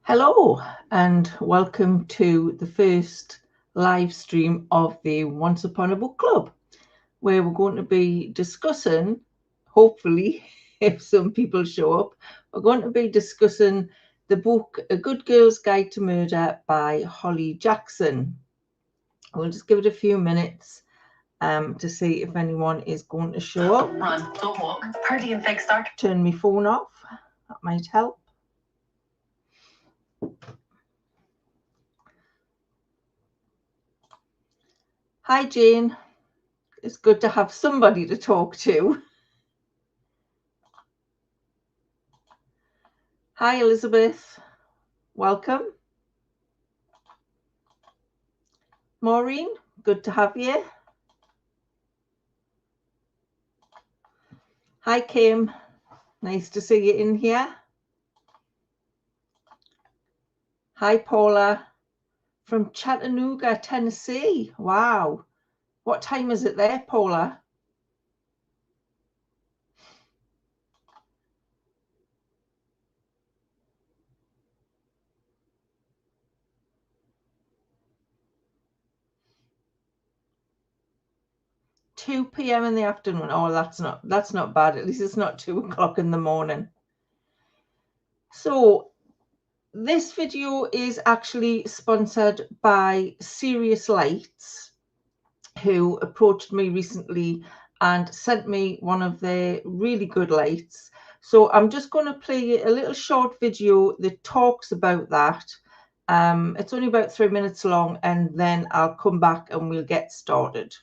Hello and welcome to the first live stream of the Once Upon a Book Club, where we're going to be discussing, hopefully, if some people show up, we're going to be discussing the book A Good Girl's Guide to Murder by Holly Jackson. We'll just give it a few minutes to see if anyone is going to show up. Run, don't walk. Party and fake start. Turn my phone off, that might help. Hi Jane, it's good to have somebody to talk to. Hi Elizabeth, welcome. Maureen, good to have you. Hi Kim, nice to see you in here. Hi Paula from Chattanooga, Tennessee. Wow. What time is it there, Paula? (2 p.m. in the afternoon. Oh, that's not bad. At least it's not 2 o'clock in the morning. So this video is actually sponsored by Serious Lights, who approached me recently and sent me one of their really good lights. So I'm just going to play a little short video that talks about that. It's only about 3 minutes long, and then I'll come back and we'll get started.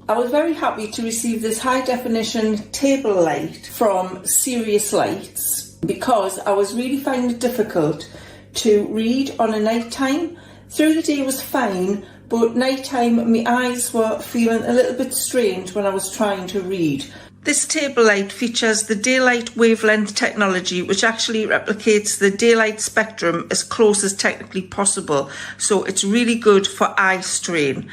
I was very happy to receive this high definition table light from Serious Lights because I was really finding it difficult to read on a night time. Through the day was fine, but night time my eyes were feeling a little bit strange when I was trying to read. This table light features the daylight wavelength technology, which actually replicates the daylight spectrum as close as technically possible. So it's really good for eye strain.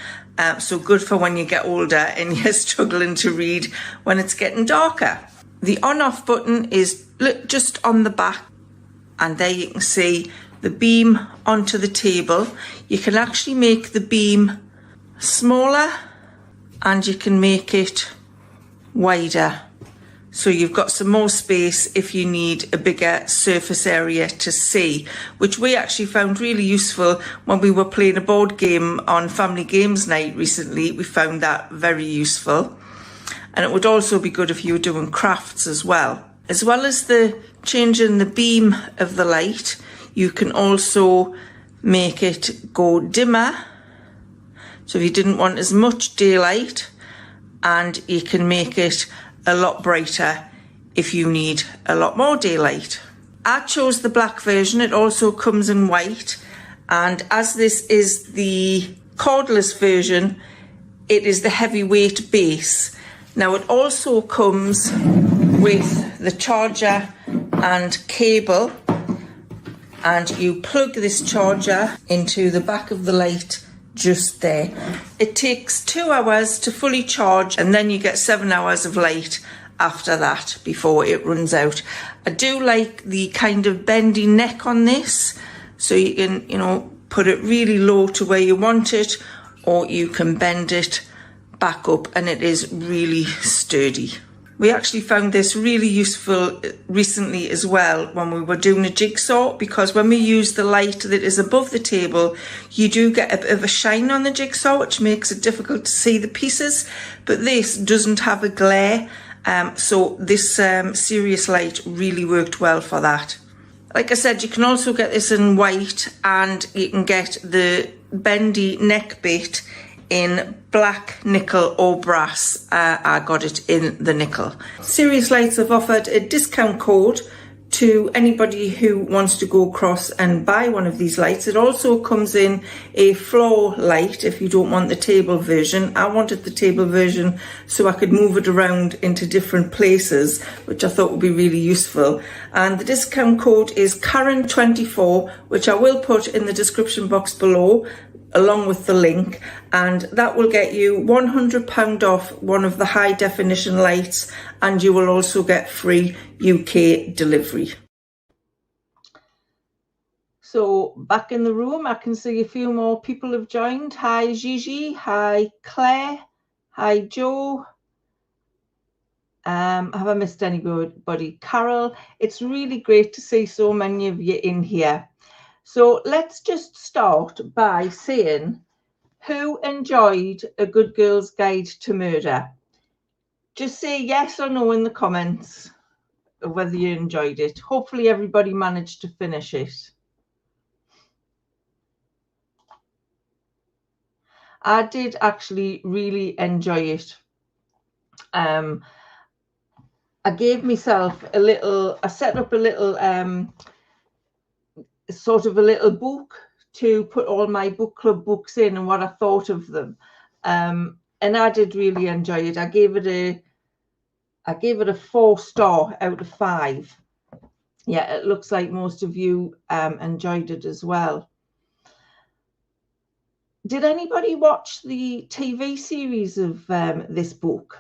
So good for when you get older and you're struggling to read when it's getting darker. The on-off button is just on the back, and there you can see the beam onto the table. You can actually make the beam smaller and you can make it wider. So you've got some more space if you need a bigger surface area to see, which we actually found really useful when we were playing a board game on Family Games Night recently. We found that very useful. And it would also be good if you were doing crafts as well. As well as the changing the beam of the light, you can also make it go dimmer. So if you didn't want as much daylight, and you can make it a lot brighter if you need a lot more daylight. I chose the black version. It also comes in white, and as this is the cordless version, it is the heavyweight base. Now it also comes with the charger and cable, and you plug this charger into the back of the light just there. It takes 2 hours to fully charge, and then you get 7 hours of light after that before it runs out. I do like the kind of bendy neck on this, so you can, put it really low to where you want it, or you can bend it back up, and it is really sturdy. We actually found this really useful recently as well when we were doing a jigsaw, because when we use the light that is above the table, you do get a bit of a shine on the jigsaw, which makes it difficult to see the pieces. But this doesn't have a glare, so this Serious Light really worked well for that. Like I said, you can also get this in white, and you can get the bendy neck bit in black, nickel or brass. I got it in the nickel. Serious Lights have offered a discount code to anybody who wants to go across and buy one of these lights. It also comes in a floor light if you don't want the table version. I wanted the table version so I could move it around into different places, which I thought would be really useful. And the discount code is Karen24, which I will put in the description box below, along with the link, and that will get you £100 off one of the high definition lights, and you will also get free UK delivery. So back in the room, I can see a few more people have joined. Hi, Gigi. Hi, Claire. Hi, Joe. Have I missed anybody? Carol. It's really great to see so many of you in here. So let's just start by saying who enjoyed A Good Girl's Guide to Murder. Just say yes or no in the comments of whether you enjoyed it. Hopefully everybody managed to finish it. I did actually really enjoy it. I gave myself a little, I set up a little sort of a little book to put all my book club books in and what I thought of them. And I did really enjoy it. I gave it a 4-star out of 5. Yeah, it looks like most of you enjoyed it as well. Did anybody watch the TV series of this book?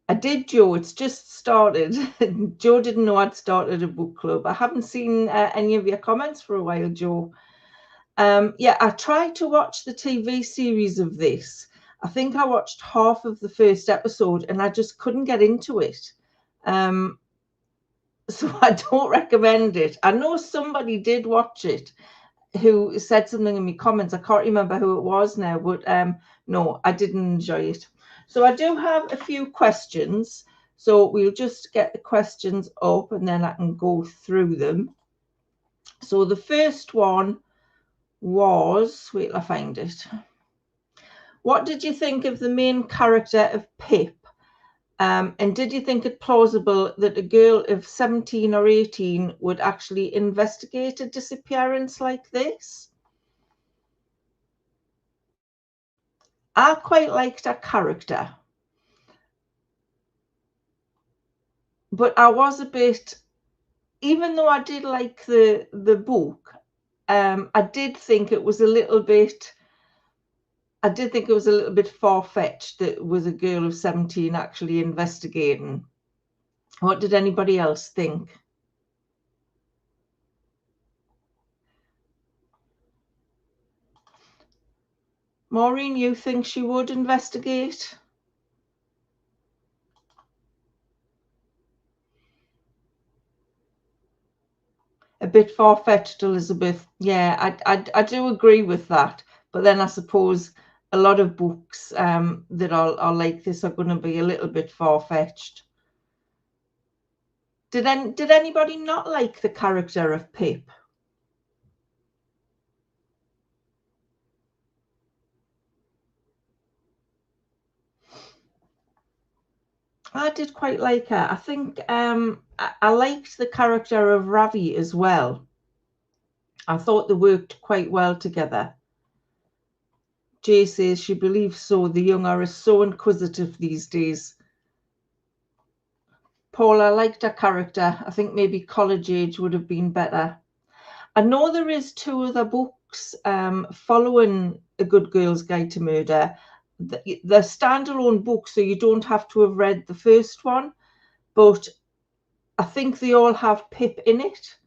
I did, Joe. It's just started. Joe didn't know I'd started a book club. I haven't seen any of your comments for a while, Joe. Yeah, I tried to watch the TV series of this. I think I watched half of the first episode and I just couldn't get into it. So I don't recommend it. I know somebody did watch it who said something in my comments. I can't remember who it was now, but no, I didn't enjoy it. So I do have a few questions. So we'll just get the questions up and then I can go through them. So the first one was, wait till I find it. What did you think of the main character of Pip? And did you think it plausible that a girl of 17 or 18 would actually investigate a disappearance like this? I quite liked her character, but I was a bit, even though I did like the book, I did think it was a little bit, far-fetched that was a girl of 17 actually investigating. What did anybody else think? Maureen, you think she would investigate? A bit far-fetched, Elizabeth. Yeah, I do agree with that. But then I suppose a lot of books that are like this are going to be a little bit far-fetched. Did anybody not like the character of Pip? I did quite like her. I think I liked the character of Ravi as well. I thought they worked quite well together. Jay says she believes so. The young are so inquisitive these days. Paul, I liked her character. I think maybe college age would have been better. I know there is 2 other books following A Good Girl's Guide to Murder. They're standalone books, so you don't have to have read the first one, but I think they all have Pip in it,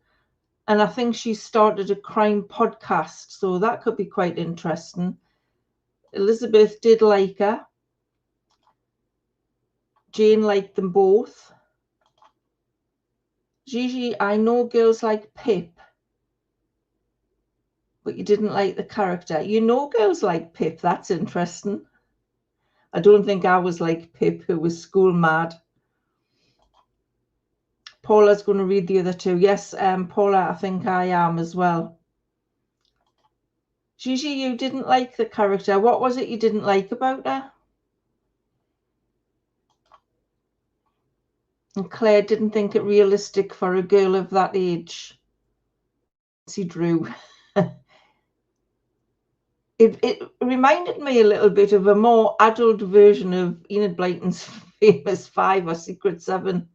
and I think she started a crime podcast, so that could be quite interesting. Elizabeth did like her. Jane liked them both. Gigi, I know girls like Pip, but you didn't like the character. You know girls like Pip, that's interesting. I don't think I was like Pip, who was school mad. Paula's going to read the other 2. Yes, Paula, I think I am as well. Gigi, you didn't like the character. What was it you didn't like about her? And Claire didn't think it realistic for a girl of that age. See, Drew. It reminded me a little bit of a more adult version of Enid Blyton's famous 5 or Secret 7.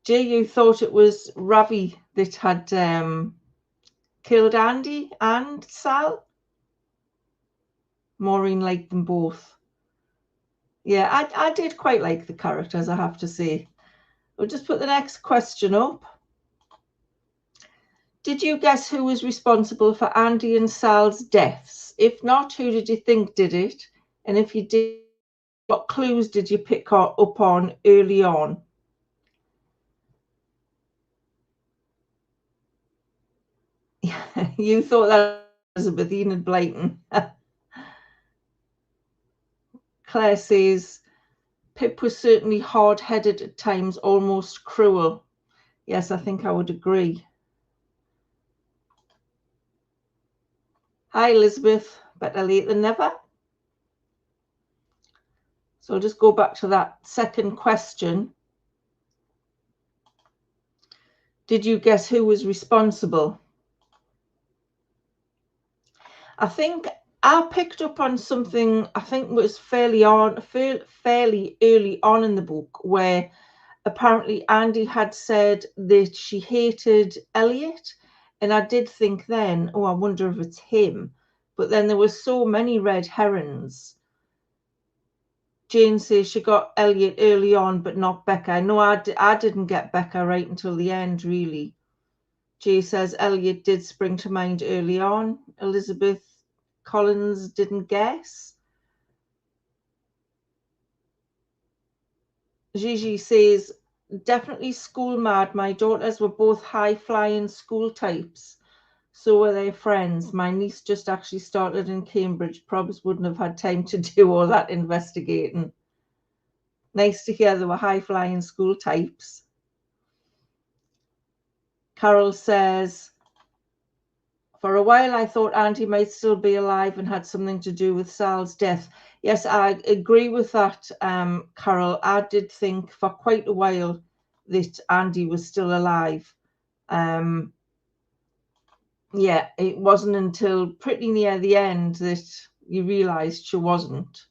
Jay, you thought it was Ravi that had killed Andy and Sal? Maureen liked them both. Yeah, I did quite like the characters, I have to say. We'll just put the next question up. Did you guess who was responsible for Andy and Sal's deaths? If not, who did you think did it? And if you did, what clues did you pick up on early on? You thought that was Elizabeth Enid Blyton. Claire says, Pip was certainly hard-headed at times, almost cruel. Yes, I think I would agree. Hi, Elizabeth. Better late than never. So I'll just go back to that second question. Did you guess who was responsible? I think I picked up on something I think was fairly early on in the book, where apparently Andy had said that she hated Elliot, and I did think then, oh, I wonder if it's him. But then there were so many red herrings. Jane says she got Elliot early on, but not Becca. No, I didn't get Becca right until the end, really. Jay says Elliot did spring to mind early on. Elizabeth Collins didn't guess. Gigi says, definitely school mad. My daughters were both high-flying school types. So were their friends. My niece just actually started in Cambridge. Probs wouldn't have had time to do all that investigating. Nice to hear they were high-flying school types. Carol says, for a while I thought Andy might still be alive and had something to do with Sal's death. Yes, I agree with that, Carol. I did think for quite a while that Andy was still alive. Yeah, it wasn't until pretty near the end that you realised she wasn't.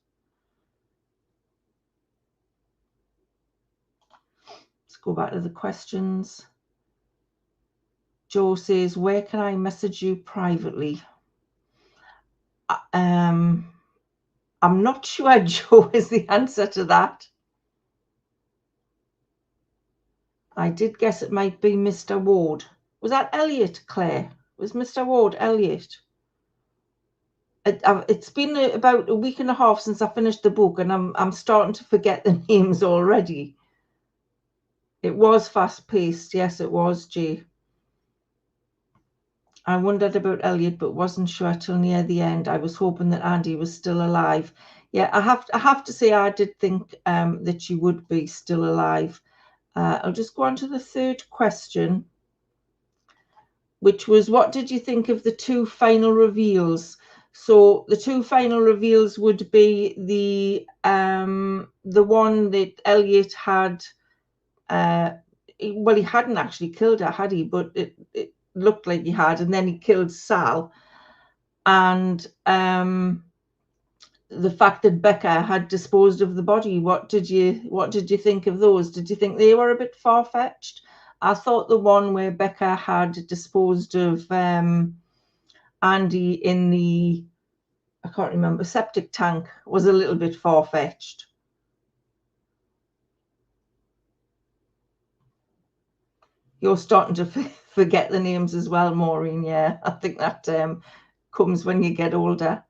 Let's go back to the questions. Joe says, where can I message you privately? I'm not sure Joe is the answer to that. I did guess it might be Mr. Ward. Was that Elliot, Claire? Was Mr. Ward Elliot? It's been about a week and a half since I finished the book, and I'm starting to forget the names already. It was fast-paced. Yes, it was, Jay. I wondered about Elliot, but wasn't sure till near the end. I was hoping that Andy was still alive. Yeah, I have to say I did think that she would be still alive. I'll just go on to the third question, which was, what did you think of the two final reveals? So the two final reveals would be the one that Elliot had, well, he hadn't actually killed her, had he? But it looked like he had, and then he killed Sal. And the fact that Becca had disposed of the body. What did you think of those? Did you think they were a bit far-fetched? I thought the one where Becca had disposed of Andy in the, I can't remember, septic tank was a little bit far-fetched. You're starting to forget the names as well, Maureen. Yeah, I think that comes when you get older.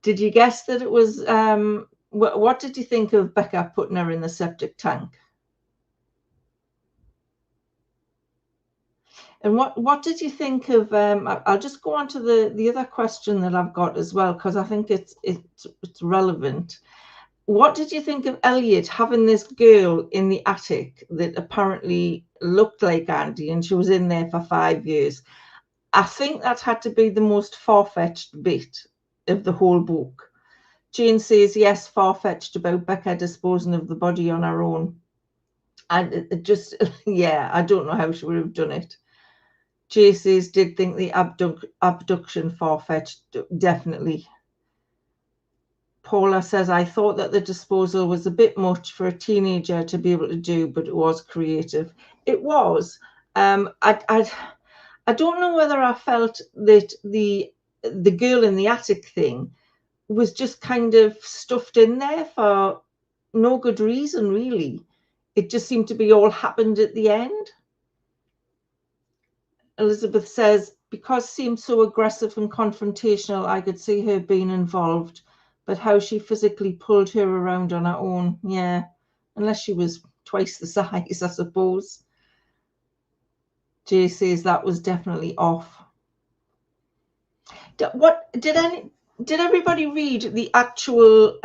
Did you guess that it was, what did you think of Becca putting her in the septic tank? And what did you think of, I'll just go on to the other question that I've got as well, because I think it's relevant. What did you think of Elliot having this girl in the attic that apparently looked like Andy, and she was in there for 5 years? I think that had to be the most far-fetched bit of the whole book. Jane says, yes, far-fetched about Becca disposing of the body on her own. And it just, yeah, I don't know how she would have done it. Jay says, did think the abduction far-fetched, definitely. Paula says, I thought that the disposal was a bit much for a teenager to be able to do, but it was creative. It was. I don't know whether I felt that the girl in the attic thing was just kind of stuffed in there for no good reason, really. It just seemed to be all happened at the end. Elizabeth says, because seemed so aggressive and confrontational, I could see her being involved, but how she physically pulled her around on her own, yeah, unless she was twice the size, I suppose. Jay says that was definitely off. Did everybody read the actual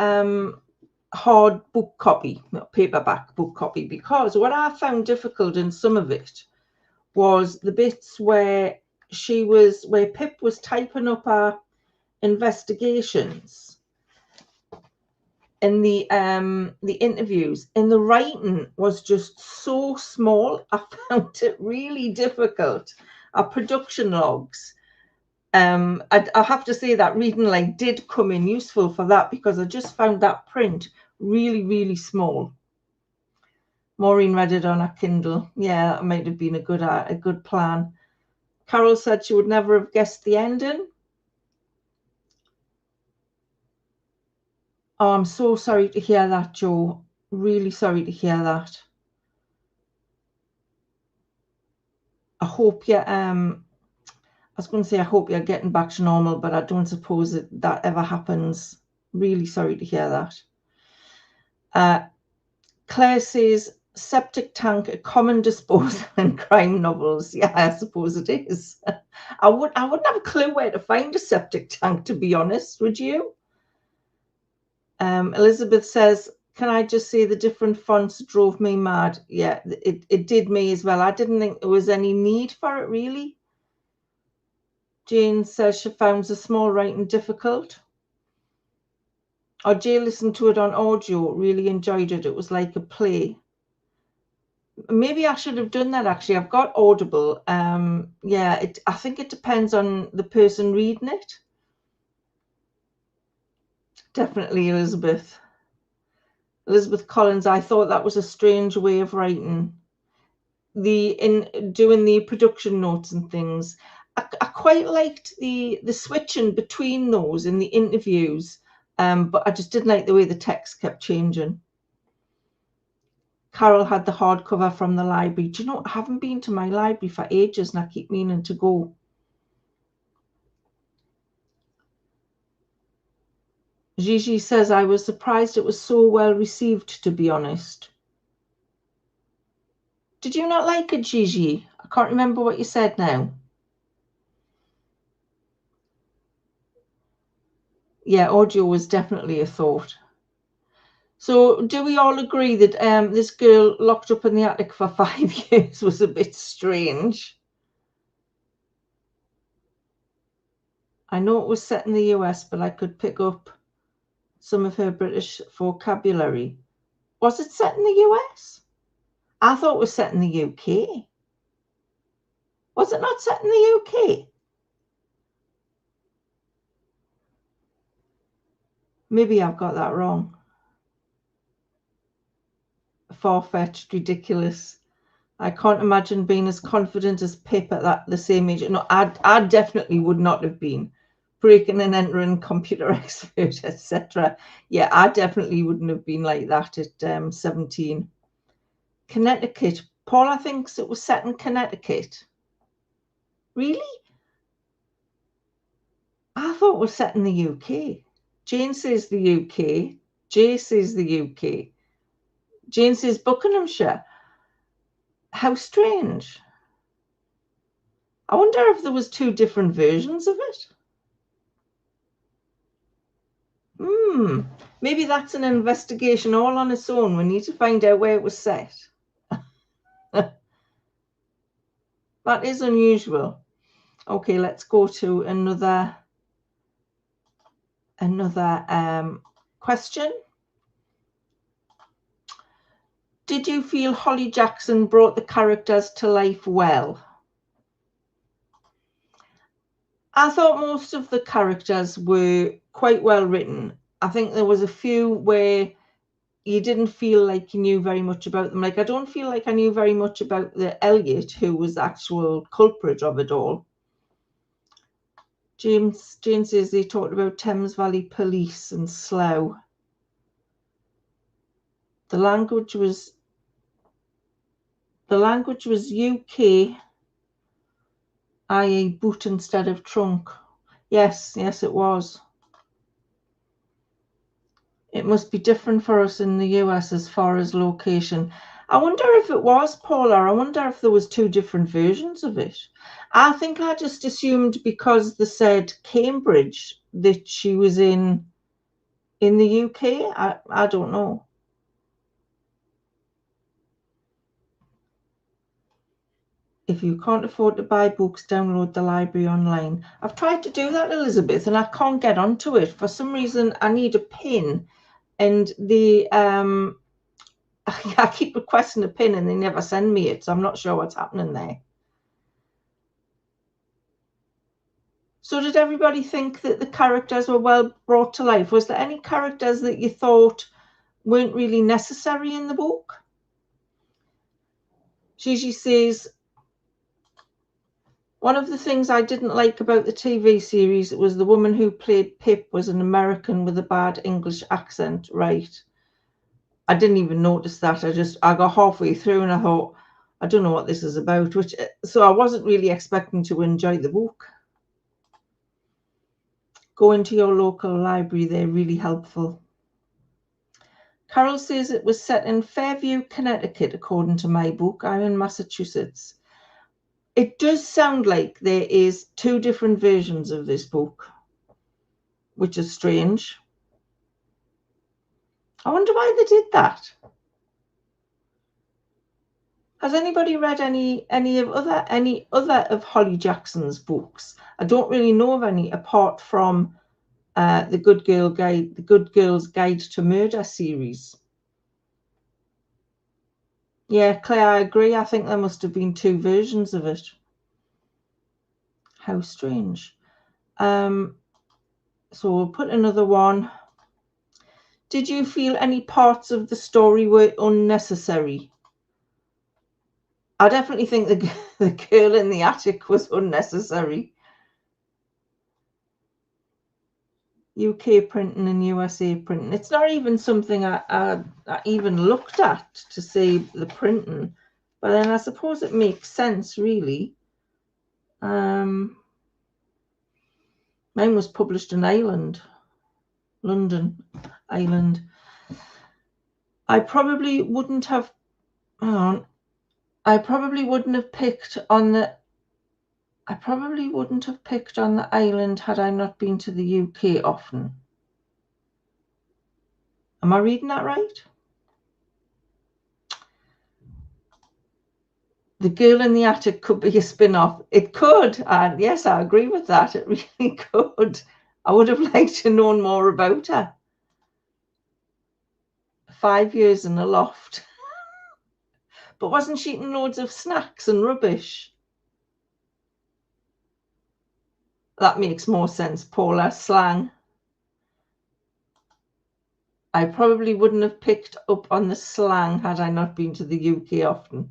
hard book copy, paperback book copy? Because what I found difficult in some of it was the bits where Pip was typing up our investigations in the interviews, and the writing was just so small. I found it really difficult. Our production logs. I have to say that reading like did come in useful for that, because I just found that print really, really small. Maureen read it on a Kindle. Yeah, that might have been a good plan. Carol said she would never have guessed the ending. Oh, I'm so sorry to hear that, Joe. Really sorry to hear that. I hope you I was going to say I hope you're getting back to normal, but I don't suppose that ever happens. Really sorry to hear that. Claire says, septic tank, a common disposal in crime novels. Yeah, I suppose it is. I wouldn't have a clue where to find a septic tank, to be honest. Would you? Elizabeth says, can I just say the different fonts drove me mad? Yeah, it did me as well. I didn't think there was any need for it, really. Jane says she found the small writing difficult. Jay listened to it on audio, really enjoyed it. It was like a play. Maybe I should have done that, actually. I've got Audible. Yeah, I think it depends on the person reading it. Definitely Elizabeth. Elizabeth Collins, I thought that was a strange way of writing. In doing the production notes and things. I quite liked the switching between those in the interviews, but I just didn't like the way the text kept changing. Carol had the hardcover from the library. Do you know, I haven't been to my library for ages and I keep meaning to go. Gigi says, I was surprised it was so well received, to be honest. Did you not like it, Gigi? I can't remember what you said now. Yeah, audio was definitely a thought. So do we all agree that this girl locked up in the attic for 5 years was a bit strange? I know it was set in the US, but I could pick up some of her British vocabulary. Was it set in the US? I thought it was set in the UK. Was it not set in the UK? Maybe I've got that wrong. Far-fetched, ridiculous. I can't imagine being as confident as Pip at the same age. No, I definitely would not have been. Breaking and entering, computer expert, etc. Yeah, I definitely wouldn't have been like that at 17. Connecticut. Paula thinks it was set in Connecticut. Really? I thought it was set in the UK. Jane says the UK. Jay says the UK. Jane says Buckinghamshire. How strange. I wonder if there was 2 different versions of it. Maybe that's an investigation all on its own. We need to find out where it was set. That is unusual. Okay, let's go to another question. Did you feel Holly Jackson brought the characters to life well? I thought most of the characters were quite well written. I think there was a few where you didn't feel like you knew very much about them. Like, I don't feel like I knew very much about the Elliot, who was the actual culprit of it all. Jane says they talked about Thames Valley Police and Slough. The language was UK, i.e. boot instead of trunk. Yes, it was. It must be different for us in the US as far as location. I wonder if it was, Paula. I wonder if there was two different versions of it. I think I just assumed because they said Cambridge that she was in the UK. I don't know. If you can't afford to buy books, download the library online. I've tried to do that, Elizabeth, and I can't get onto it. For some reason, I need a pin, and I keep requesting a pin and they never send me it, so I'm not sure what's happening there. So did everybody think that the characters were well brought to life? Was there any characters that you thought weren't really necessary in the book? Gigi says, one of the things I didn't like about the TV series was the woman who played Pip was an American with a bad English accent. Right. I didn't even notice that. I got halfway through and I thought, I don't know what this is about, so I wasn't really expecting to enjoy the book. Go into your local library, they're really helpful. Carol says it was set in Fairview, Connecticut, according to my book. I'm in Massachusetts. It does sound like there is two different versions of this book, which is strange. I wonder why they did that. Has anybody read any other of Holly Jackson's books? I don't really know of any apart from the Good Girl's Guide to Murder series. Yeah, Claire, I agree. I think there must have been two versions of it. How strange. So we'll put another one. Did you feel any parts of the story were unnecessary? I definitely think the girl in the attic was unnecessary. UK printing and USA printing. It's not even something I even looked at to see the printing, but then I suppose it makes sense, really. Mine was published in Ireland, London, Ireland. I probably wouldn't have. I probably wouldn't have picked on the island had I not been to the UK often. Am I reading that right? The Girl in the Attic could be a spin-off. It could, and yes, I agree with that. It really could. I would have liked to know more about her. 5 years in a loft. But wasn't she eating loads of snacks and rubbish? That makes more sense, Paula. Slang. I probably wouldn't have picked up on the slang had I not been to the UK often.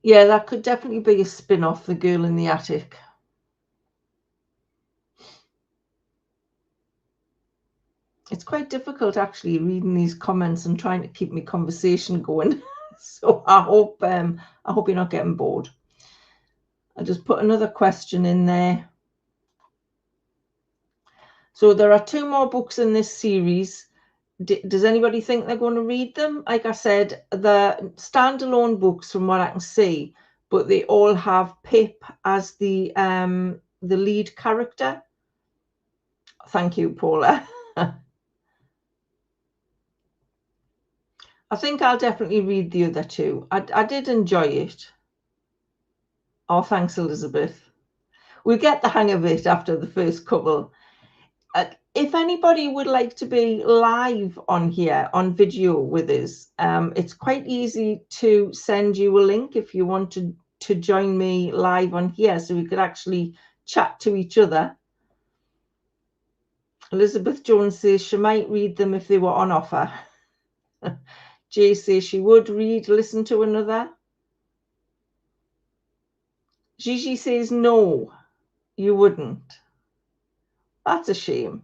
Yeah, that could definitely be a spin-off, The Girl in the Attic. It's quite difficult actually reading these comments and trying to keep my conversation going. So I hope you're not getting bored. I'll just put another question in there. So there are two more books in this series. Does anybody think they're going to read them? Like I said, they're standalone books from what I can see, but they all have Pip as the lead character. Thank you, Paula. I think I'll definitely read the other two. I did enjoy it. Oh, thanks, Elizabeth. We get the hang of it after the first couple. If anybody would like to be live on here on video with us, it's quite easy to send you a link if you want to join me live on here so we could actually chat to each other. Elizabeth Jones says she might read them if they were on offer. Jay says she would listen to another. Gigi says, no, you wouldn't. That's a shame.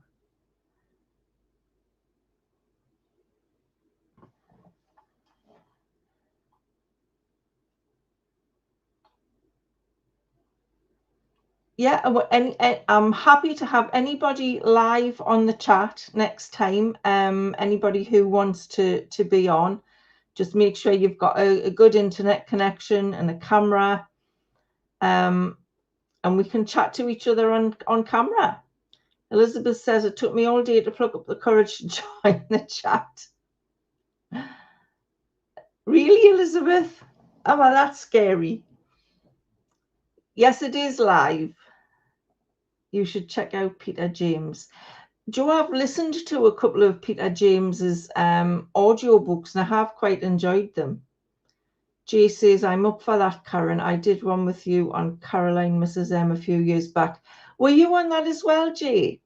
Yeah, I'm happy to have anybody live on the chat next time. Anybody who wants to be on, just make sure you've got a good internet connection and a camera, and we can chat to each other on camera. Elizabeth says, it took me all day to pluck up the courage to join the chat. Really, Elizabeth? Oh, well, that's scary. Yes, it is live. You should check out Peter James. Joe, I've listened to a couple of Peter James's audio books and I have quite enjoyed them. Jay says, I'm up for that, Karen. I did one with you on Caroline Mrs. M a few years back. Were you on that as well, Jay?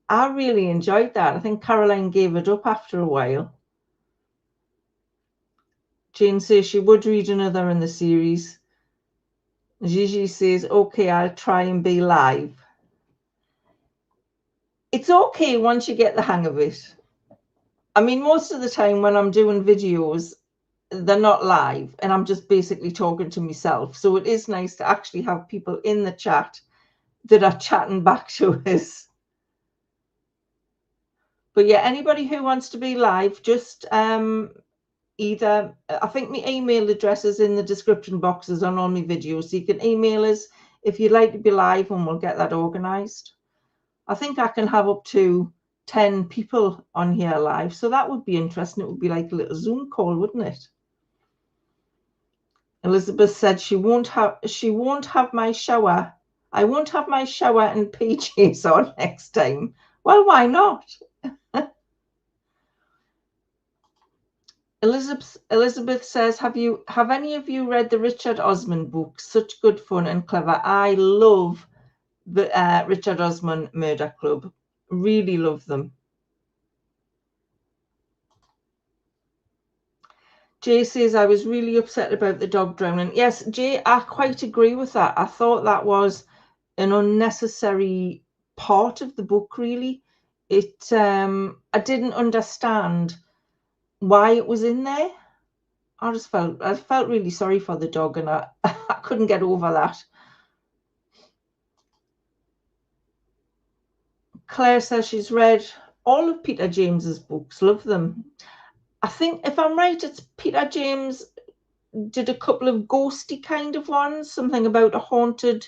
I really enjoyed that. I think Caroline gave it up after a while. Jane says she would read another in the series. Gigi says, okay, I'll try and be live. It's okay once you get the hang of it. I mean, most of the time when I'm doing videos, they're not live and I'm just basically talking to myself. So it is nice to actually have people in the chat that are chatting back to us. But yeah, anybody who wants to be live, just either, I think my email address is in the description boxes on all my videos. So you can email us if you'd like to be live and we'll get that organized. I think I can have up to 10 people on here live. So that would be interesting. It would be like a little Zoom call, wouldn't it? Elizabeth said she won't have my shower. I won't have my shower and PJs on next time. Well, why not? Elizabeth says, have any of you read the Richard Osman books? Such good fun and clever. I love the Richard Osman Murder Club. Really love them. Jay says, I was really upset about the dog drowning. Yes, Jay, I quite agree with that. I thought that was an unnecessary part of the book, really. I didn't understand why it was in there. I felt really sorry for the dog, and I couldn't get over that. Claire says she's read all of Peter James's books, love them. I think, if I'm right, it's Peter James did a couple of ghosty kind of ones, something about a haunted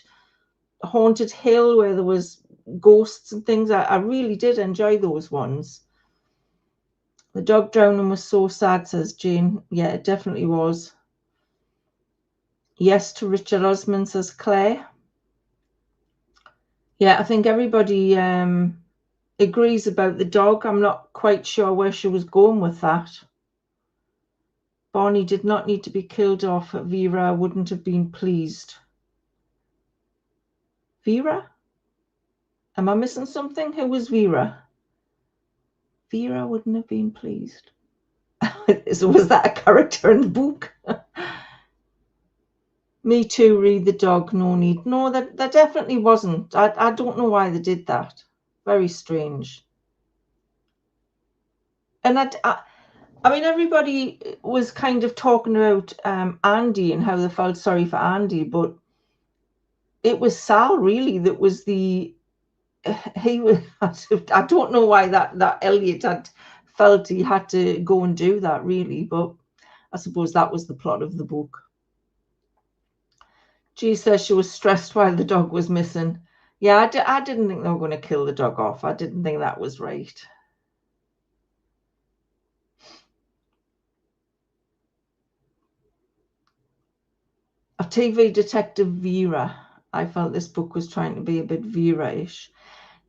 hill where there was ghosts and things. I really did enjoy those ones. The dog drowning was so sad, says Jane. Yeah, it definitely was. Yes to Richard Osman, says Claire. Yeah, I think everybody agrees about the dog. I'm not quite sure where she was going with that. Barney did not need to be killed off. Vera wouldn't have been pleased. Vera? Am I missing something? Who was Vera? Vera wouldn't have been pleased. So was that a character in the book? Me too, read the dog, no need. No, that definitely wasn't. I don't know why they did that. Very strange. And I mean, everybody was kind of talking about Andy and how they felt sorry for Andy, but it was Sal really that was I don't know why that Elliot had felt he had to go and do that really, but I suppose that was the plot of the book. She says she was stressed while the dog was missing. Yeah, I didn't think they were going to kill the dog off. I didn't think that was right. A TV detective, Vera. I felt this book was trying to be a bit Vera-ish.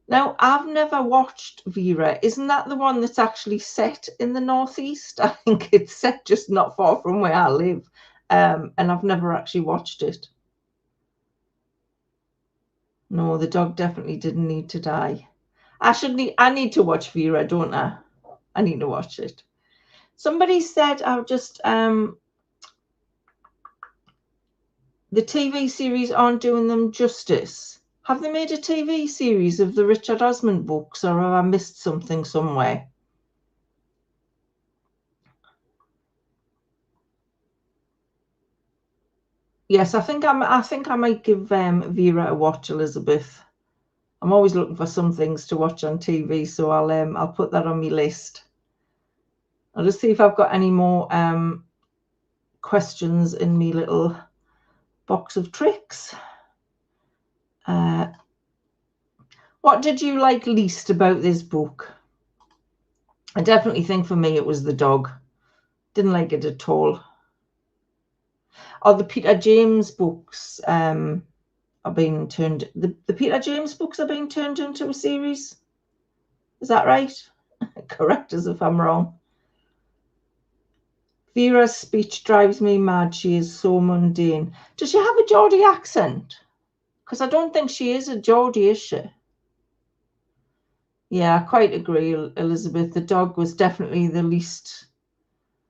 Now, I've never watched Vera. Isn't that the one that's actually set in the Northeast? I think it's set just not far from where I live. And I've never actually watched it. No, the dog definitely didn't need to die. I need to watch Vera, don't I? I need to watch it. Somebody said, I'll just the TV series aren't doing them justice. Have they made a TV series of the Richard Osman books, or have I missed something somewhere? Yes, I think I might give Vera a watch, Elizabeth. I'm always looking for some things to watch on TV, so I'll put that on my list. I'll just see if I've got any more questions in me little box of tricks. What did you like least about this book? I definitely think for me it was the dog. Didn't like it at all. Oh, the Peter James books are being turned. The Peter James books are being turned into a series. Is that right? Correct us if I'm wrong. Vera's speech drives me mad. She is so mundane. Does she have a Geordie accent? Because I don't think she is a Geordie, is she? Yeah, I quite agree, Elizabeth. The dog was definitely the least.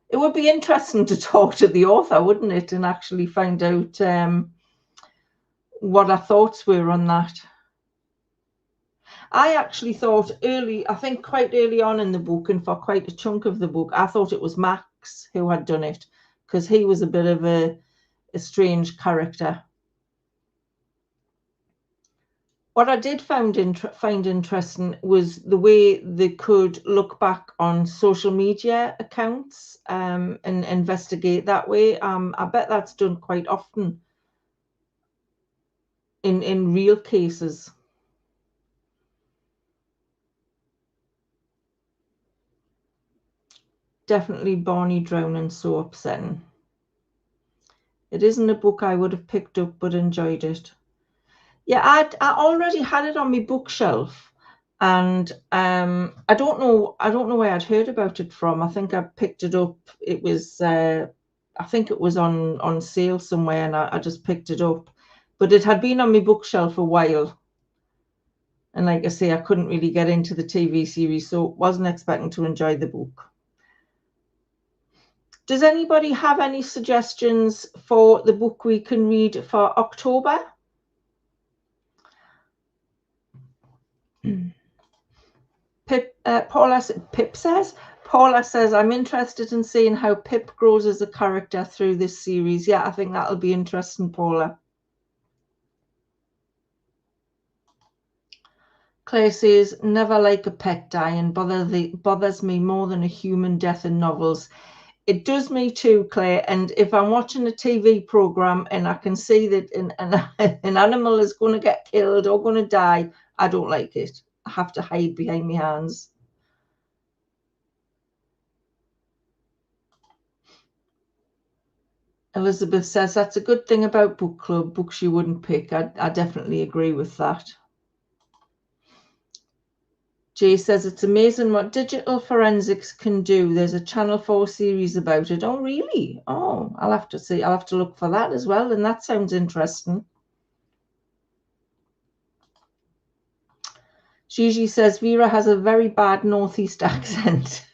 It would be interesting to talk to the author, wouldn't it, and actually find out what our thoughts were on that. I actually thought quite early on in the book, and for quite a chunk of the book, I thought it was Max who had done it, because he was a bit of a strange character. What I did find interesting was the way they could look back on social media accounts and investigate that way. I bet that's done quite often in real cases. Definitely Barney drowning, so upsetting. It isn't a book I would have picked up but enjoyed it. Yeah, I already had it on my bookshelf, and I don't know where I'd heard about it from. I think I picked it up. It was I think it was on sale somewhere, and I just picked it up. But it had been on my bookshelf a while, and like I say, I couldn't really get into the TV series, so wasn't expecting to enjoy the book. Does anybody have any suggestions for the book we can read for October? Paula says, I'm interested in seeing how Pip grows as a character through this series. Yeah, I think that'll be interesting, Paula. Claire says, never like a pet dying. Bothers me more than a human death in novels. It does me too, Claire. And if I'm watching a TV program and I can see that an animal is going to get killed or going to die, I don't like it. I have to hide behind my hands. Elizabeth says, that's a good thing about book club, books you wouldn't pick. I definitely agree with that. Jay says, it's amazing what digital forensics can do. There's a Channel 4 series about it. Oh, really? Oh, I'll have to see. I'll have to look for that as well. And that sounds interesting. Gigi says, Vera has a very bad Northeast accent.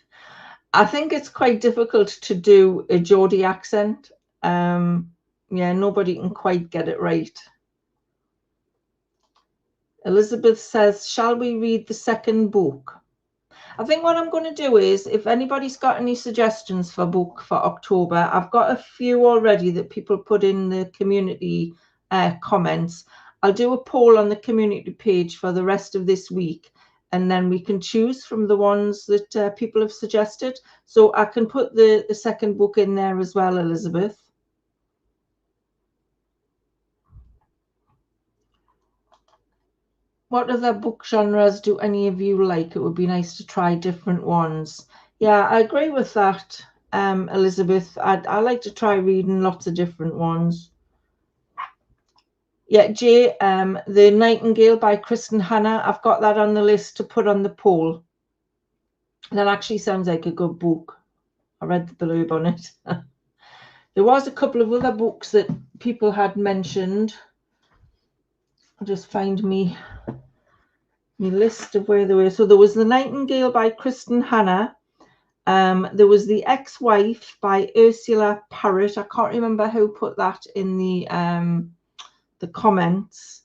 I think it's quite difficult to do a Geordie accent. Yeah, nobody can quite get it right. Elizabeth says, shall we read the second book? I think what I'm going to do is, if anybody's got any suggestions for book for October, I've got a few already that people put in the community comments. I'll do a poll on the community page for the rest of this week, and then we can choose from the ones that people have suggested. So I can put the second book in there as well, Elizabeth. What other book genres do any of you like? It would be nice to try different ones. Yeah, I agree with that, Elizabeth. I like to try reading lots of different ones. Yeah, Jay, The Nightingale by Kristen Hanna. I've got that on the list to put on the poll. That actually sounds like a good book. I read the blurb on it. There was a couple of other books that people had mentioned. I'll just find me list of where they were. So there was The Nightingale by Kristen Hanna, There was The Ex-Wife by Ursula Parrott. I can't remember who put that in the comments.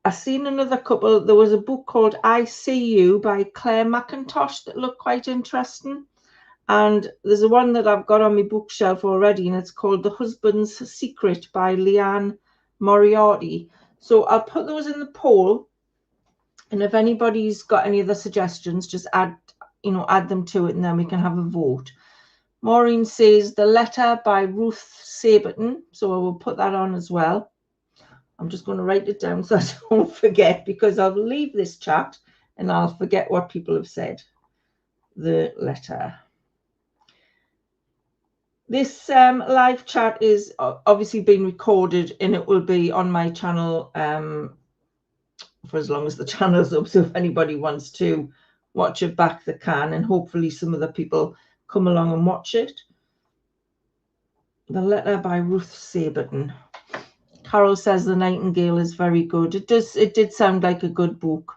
I've seen another couple. There was a book called I See You by Claire McIntosh that looked quite interesting. And there's a one that I've got on my bookshelf already, and it's called The Husband's Secret by Leanne Moriarty. So I'll put those in the poll. And if anybody's got any other suggestions, just add them to it, and then we can have a vote. Maureen says The Letter by Ruth Saberton. So I will put that on as well. I'm just going to write it down so I don't forget, because I'll leave this chat and I'll forget what people have said. The Letter. This live chat is obviously being recorded, and it will be on my channel for as long as the channel's up. So if anybody wants to watch it back, they can, and hopefully some of the people come along and watch it. The Letter by Ruth Saberton. Carol says The Nightingale is very good. It did sound like a good book.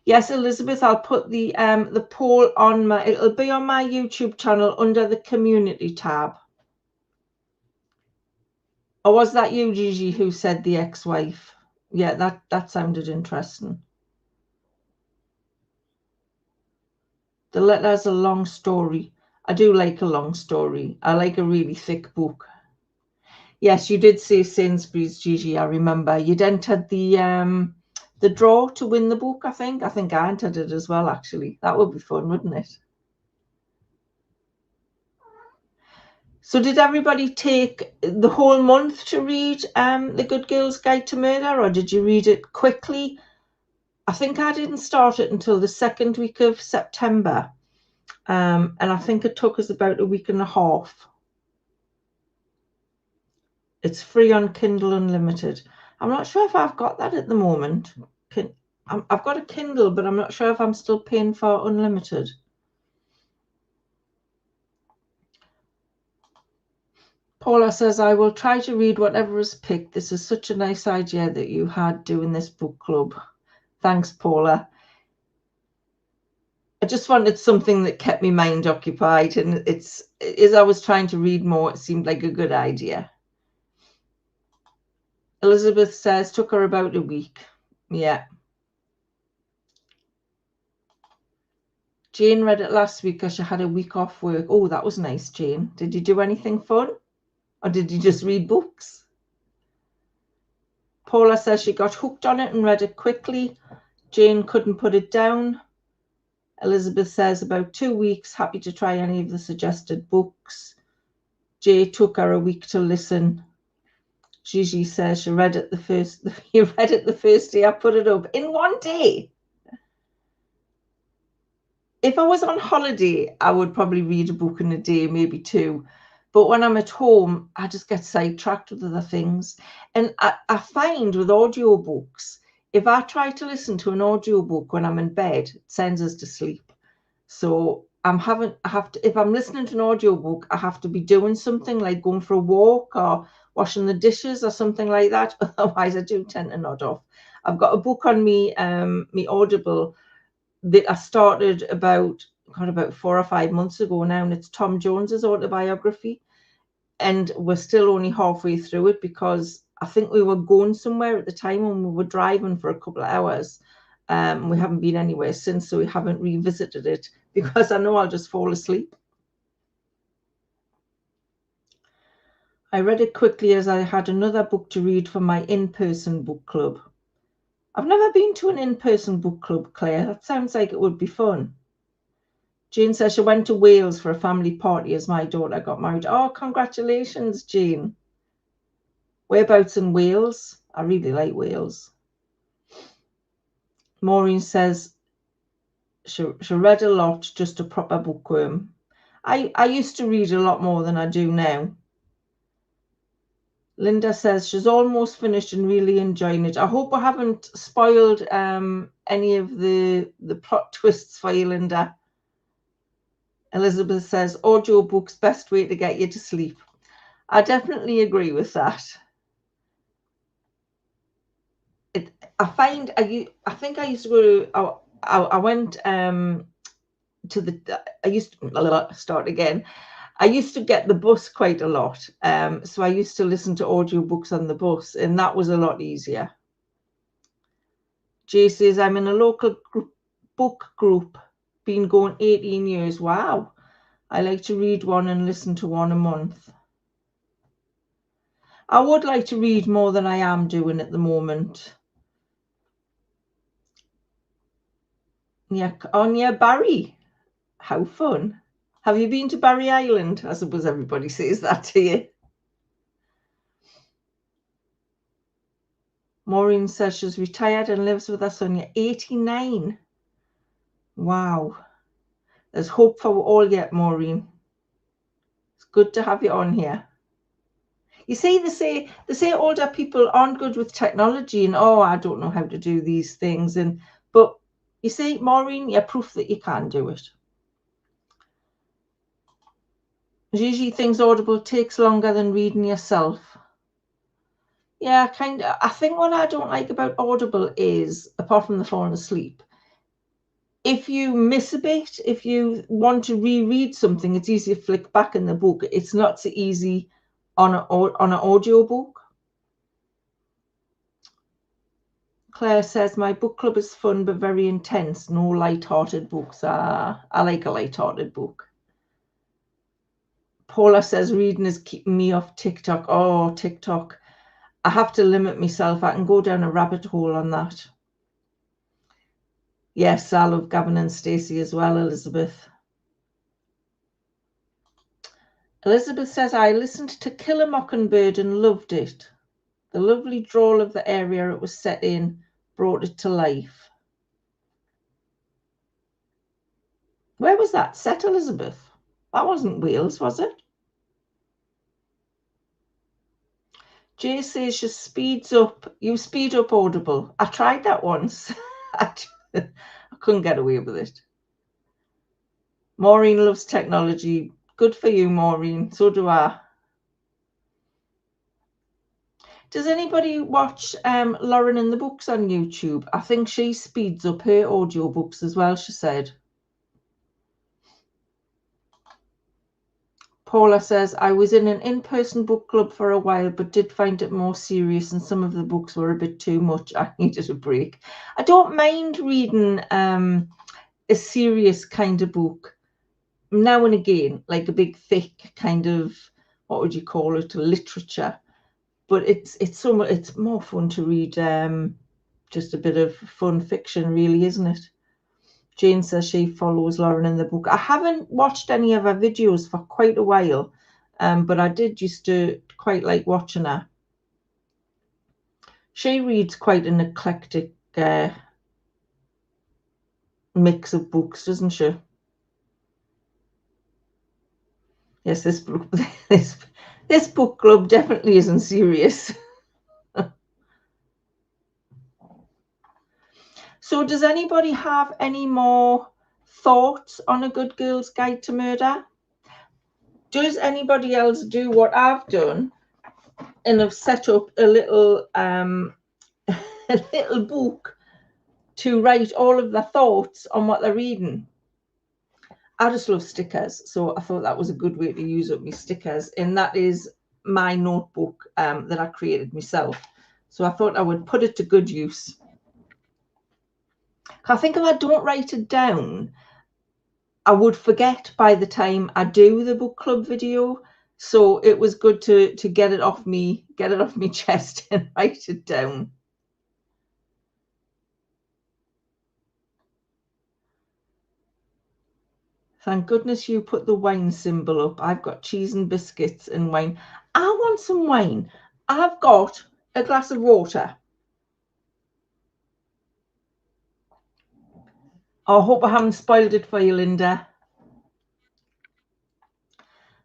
Yes, Elizabeth, I'll put the poll on it'll be on my YouTube channel under the community tab. Or was that you, Gigi, who said The Ex-Wife? Yeah, that sounded interesting. The Letter's a long story. I do like a long story. I like a really thick book. Yes, you did say Sainsbury's, Gigi, I remember. You'd entered the draw to win the book, I think. I think I entered it as well, actually. That would be fun, wouldn't it? So did everybody take the whole month to read The Good Girl's Guide to Murder, or did you read it quickly? I think I didn't start it until the second week of September. And I think it took us about a week and a half. It's free on Kindle Unlimited. I'm not sure if I've got that at the moment. I've got a Kindle, but I'm not sure if I'm still paying for Unlimited. Paula says, I will try to read whatever is picked. This is such a nice idea that you had doing this book club. Thanks, Paula. I just wanted something that kept my mind occupied, and as I was trying to read more, it seemed like a good idea. Elizabeth says, took her about a week. Yeah. Jane read it last week because she had a week off work. Oh, that was nice, Jane. Did you do anything fun? Or did you just read books? Paula says she got hooked on it and read it quickly. Jane couldn't put it down. Elizabeth says about 2 weeks, happy to try any of the suggested books. Jay took her a week to listen. Gigi says she read it the first day I put it up. In one day. If I was on holiday, I would probably read a book in a day, maybe two. But when I'm at home, I just get sidetracked with other things. And I find with audiobooks, if I try to listen to an audiobook when I'm in bed, it sends us to sleep. So if I'm listening to an audiobook, I have to be doing something like going for a walk or washing the dishes or something like that. Otherwise, I do tend to nod off. I've got a book on me Audible that I started about 4 or 5 months ago now, and it's Tom Jones's autobiography, and we're still only halfway through it because I think we were going somewhere at the time when we were driving for a couple of hours. We haven't been anywhere since, so we haven't revisited it because I know I'll just fall asleep. I read it quickly as I had another book to read for my in-person book club. I've never been to an in-person book club, Claire. That sounds like it would be fun. Jane says she went to Wales for a family party as my daughter got married. Oh, congratulations, Jane. Whereabouts in Wales? I really like Wales. Maureen says she read a lot, just a proper bookworm. I used to read a lot more than I do now. Linda says she's almost finished and really enjoying it. I hope I haven't spoiled any of the plot twists for you, Linda. Elizabeth says audiobooks, best way to get you to sleep. I definitely agree with that. I think I used to go to, I went I used to start again. I used to get the bus quite a lot. So I used to listen to audiobooks on the bus, and that was a lot easier. Jay says, I'm in a local book group, been going 18 years. Wow. I like to read one and listen to one a month. I would like to read more than I am doing at the moment. Yeah, Barry. How fun. Have you been to Barry Island? I suppose everybody says that to you. Maureen says she's retired and lives with her son. 89. Wow. There's hope for all yet, Maureen. It's good to have you on here. You see, they say older people aren't good with technology and, oh, I don't know how to do these things. But you see, Maureen, you're proof that you can do it. Gigi thinks Audible takes longer than reading yourself. Yeah, kind of. I think what I don't like about Audible is, apart from the falling asleep, if you miss a bit, if you want to reread something, it's easy to flick back in the book. It's not so easy on an audio book. Claire says, my book club is fun but very intense. No light-hearted books. I like a light-hearted book. Paula says, reading is keeping me off TikTok. Oh, TikTok. I have to limit myself. I can go down a rabbit hole on that. Yes, I love Gavin and Stacey as well, Elizabeth. Elizabeth says, I listened to Kill a Mockingbird and loved it. The lovely drawl of the area it was set in brought it to life. Where was that set, Elizabeth? That wasn't Wales, was it? Jay says you speed up Audible. I tried that once. I couldn't get away with it. Maureen loves technology. Good for you, Maureen. So do I. Does anybody watch Lauren and the Books on YouTube? I think she speeds up her audiobooks as well, she said. Paula says, I was in an in-person book club for a while, but did find it more serious and some of the books were a bit too much. I needed a break. I don't mind reading a serious kind of book now and again, like a big, thick kind of, what would you call it, literature. But it's more fun to read just a bit of fun fiction, really, isn't it? Jane says she follows Lauren in the book. I haven't watched any of her videos for quite a while, but I did used to quite like watching her. She reads quite an eclectic mix of books, doesn't she? Yes, this book club definitely isn't serious. So does anybody have any more thoughts on A Good Girl's Guide to Murder? Does anybody else do what I've done and have set up a little a little book to write all of their thoughts on what they're reading? I just love stickers, so I thought that was a good way to use up my stickers, and that is my notebook that I created myself. So I thought I would put it to good use. I think if I don't write it down, I would forget by the time I do the book club video. So it was good to get it off me chest and write it down. Thank goodness you put the wine symbol up. I've got cheese and biscuits and wine. I want some wine. I've got a glass of water. I hope I haven't spoiled it for you, Linda.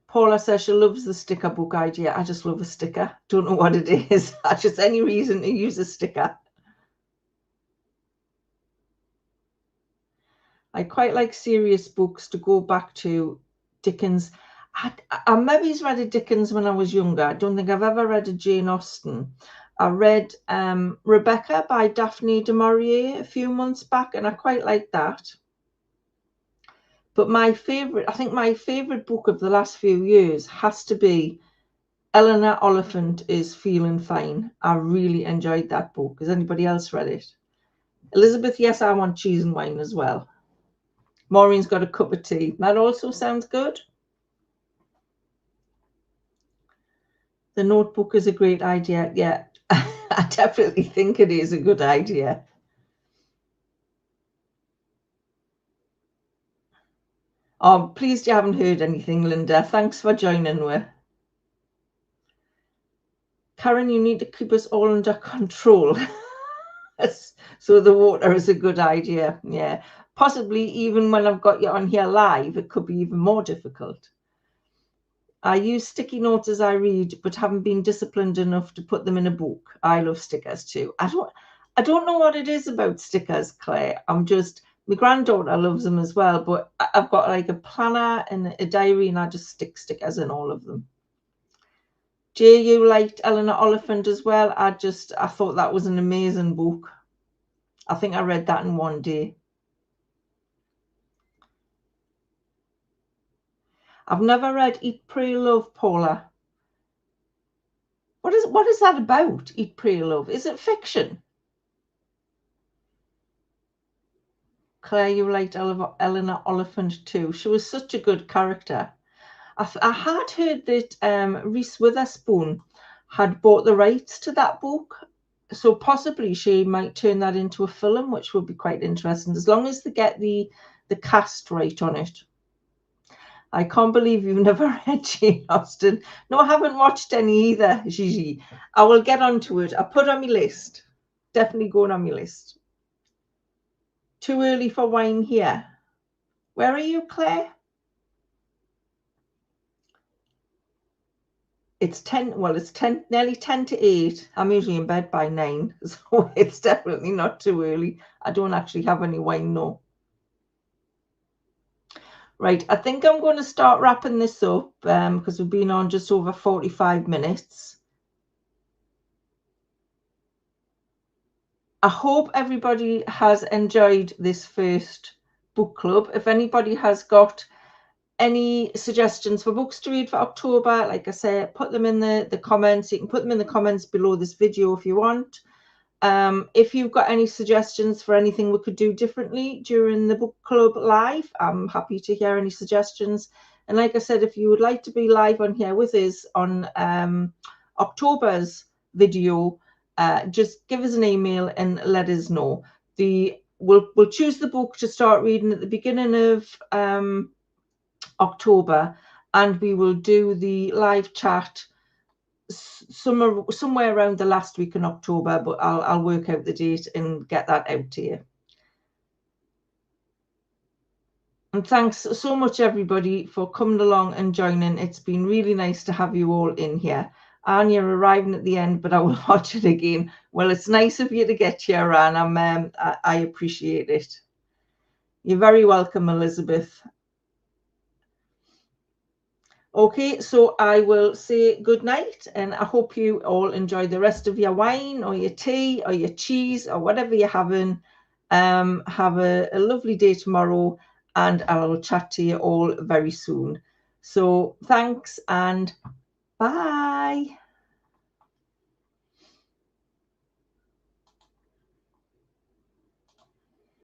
Paula says she loves the sticker book idea. I just love a sticker. Don't know what it is. Just any reason to use a sticker. I quite like serious books to go back to. Dickens. I maybe read a Dickens when I was younger. I don't think I've ever read a Jane Austen. I read Rebecca by Daphne du Maurier a few months back, and I quite like that. But I think my favourite book of the last few years has to be Eleanor Oliphant is Feeling Fine. I really enjoyed that book. Has anybody else read it? Elizabeth, yes, I want cheese and wine as well. Maureen's got a cup of tea. That also sounds good. The Notebook is a great idea. Yeah, I definitely think it is a good idea. Oh, pleased you haven't heard anything, Linda. Thanks for joining me. Karen, you need to keep us all under control. So the water is a good idea. Yeah, possibly even when I've got you on here live, it could be even more difficult. I use sticky notes as I read, but haven't been disciplined enough to put them in a book. I love stickers too. I don't know what it is about stickers, Claire. My granddaughter loves them as well, but I've got like a planner and a diary, and I just stick stickers in all of them. Jay, you liked Eleanor Oliphant as well. I thought that was an amazing book. I think I read that in one day. I've never read Eat, Pray, Love, Paula. What is that about, Eat, Pray, Love? Is it fiction? Claire, you liked Eleanor Oliphant too. She was such a good character. I had heard that Reese Witherspoon had bought the rights to that book, so possibly she might turn that into a film, which would be quite interesting, as long as they get the cast right on it. I can't believe you've never read Jane Austen. No, I haven't watched any either, Gigi. I will get onto it. I put on my list. Definitely going on my list. Too early for wine here. Where are you, Claire? It's 10, well, it's 10, nearly 10 to 8. I'm usually in bed by 9, so it's definitely not too early. I don't actually have any wine, no. Right, I think I'm going to start wrapping this up because we've been on just over 45 minutes. I hope everybody has enjoyed this first book club. If anybody has got any suggestions for books to read for October, like I said, put them in the comments. You can put them in the comments below this video if you want. If you've got any suggestions for anything we could do differently during the book club live, I'm happy to hear any suggestions. And like I said, if you would like to be live on here with us on October's video, just give us an email and let us know. We'll choose the book to start reading at the beginning of October, and we will do the live chat somewhere around the last week in October, but I'll work out the date and get that out to you. And thanks so much, everybody, for coming along and joining. It's been really nice to have you all in here. Anne, you're arriving at the end, but I will watch it again. Well, it's nice of you to get here, Anne. I appreciate it. You're very welcome, Elizabeth. Okay, so I will say good night, and I hope you all enjoy the rest of your wine or your tea or your cheese or whatever you're having. Have a lovely day tomorrow, and I will chat to you all very soon. So thanks and bye.